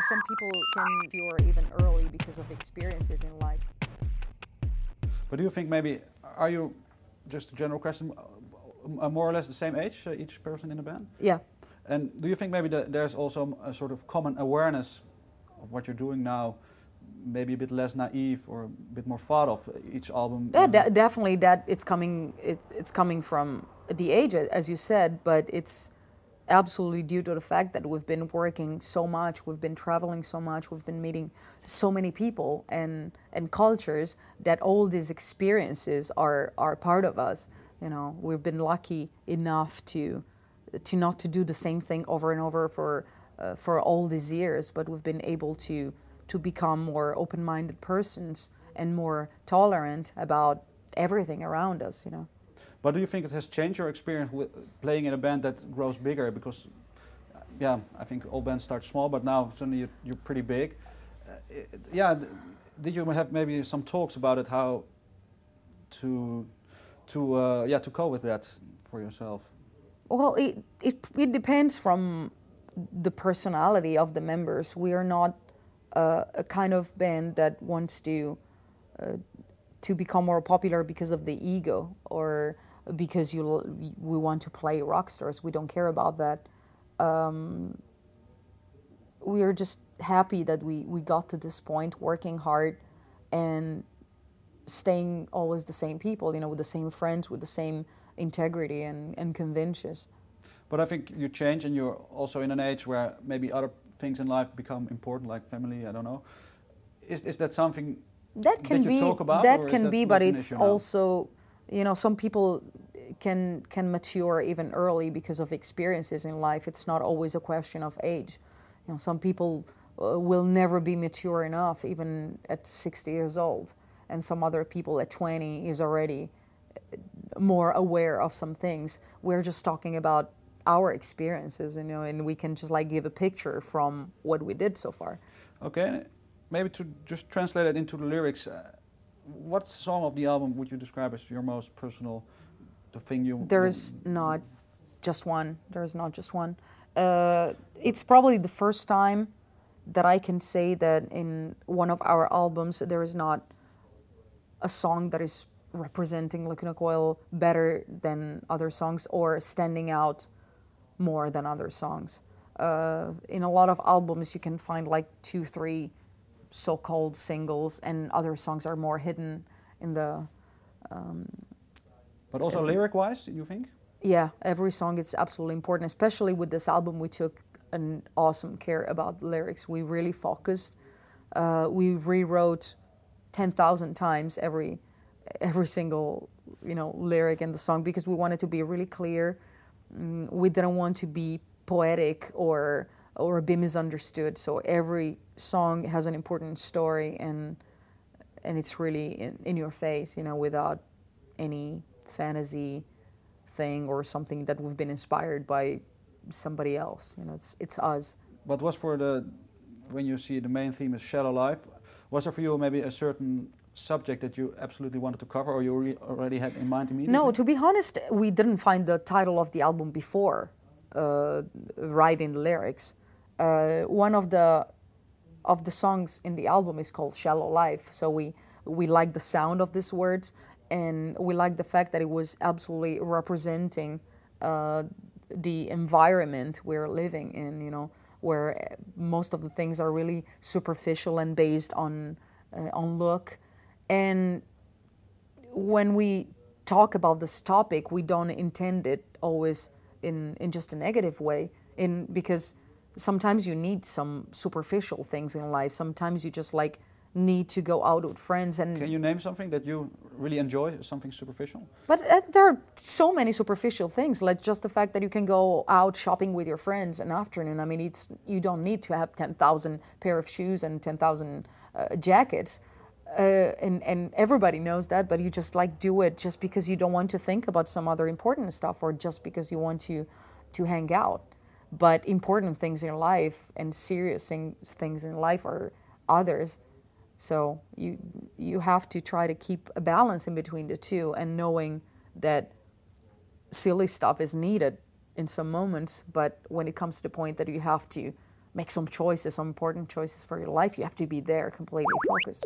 Some people can cure even early because of experiences in life. But do you think maybe, are you, just a general question, more or less the same age, each person in the band? Yeah. And do you think maybe that there's also a sort of common awareness of what you're doing now, maybe a bit less naive or a bit more thought of each album? Yeah, definitely that it's coming from the age, as you said, but it's absolutely due to the fact that we've been working so much, we've been traveling so much, we've been meeting so many people and cultures that all these experiences are part of us. You know, we've been lucky enough to not to do the same thing over and over for all these years, but we've been able to become more open-minded persons and more tolerant about everything around us, you know. But do you think it has changed your experience with playing in a band that grows bigger? Because, yeah, I think all bands start small, but now suddenly you're pretty big. Yeah, did you have maybe some talks about it, how to cope with that for yourself? Well, it depends from the personality of the members. We are not a kind of band that wants to become more popular because of the ego or because we want to play rock stars. We don't care about that. We are just happy that we got to this point, working hard and staying always the same people, you know, with the same friends, with the same integrity and convictions. But I think you change, and you're also in an age where maybe other things in life become important, like family, I don't know. Is that something that you talk about? That can be, but it's also, you know, some people can mature even early because of experiences in life. It's not always a question of age. You know, some people will never be mature enough, even at 60 years old, and some other people at 20 is already more aware of some things. We're just talking about our experiences, you know, and we can just like give a picture from what we did so far. Okay, maybe to just translate it into the lyrics, what song of the album would you describe as your most personal, the thing you... There's not just one. There's not just one. It's probably the first time that I can say that in one of our albums there is not a song that is representing Lacuna Coil better than other songs or standing out more than other songs. In a lot of albums you can find like 2, 3 so-called singles, and other songs are more hidden in the... but also lyric-wise, you think? Yeah, every song is absolutely important. Especially with this album, we took an awesome care about lyrics. We really focused. We rewrote 10,000 times every single, you know, lyric in the song because we wanted to be really clear. We didn't want to be poetic or be misunderstood. So every song has an important story, and it's really in your face, you know, without any fantasy thing or something that we've been inspired by somebody else. You know, it's us. But was for when you see the main theme is Shallow Life, was there for you maybe a certain subject that you absolutely wanted to cover, or you already had in mind immediately? No, to be honest, we didn't find the title of the album before writing the lyrics. One of the songs in the album is called Shallow Life, so we liked the sound of these words, and we liked the fact that it was absolutely representing the environment we're living in, you know, where most of the things are really superficial and based on look. And when we talk about this topic, we don't intend it always in just a negative way, because sometimes you need some superficial things in life. Sometimes you just like need to go out with friends. And can you name something that you really enjoy, something superficial? But there are so many superficial things, like just the fact that you can go out shopping with your friends in the afternoon. I mean, you don't need to have 10,000 pair of shoes and 10,000 jackets. And everybody knows that, but you just like do it just because you don't want to think about some other important stuff, or just because you want to hang out. But important things in life and serious things in life are others. So you have to try to keep a balance in between the two, and knowing that silly stuff is needed in some moments, but when it comes to the point that you have to make some choices, some important choices for your life, you have to be there completely focused.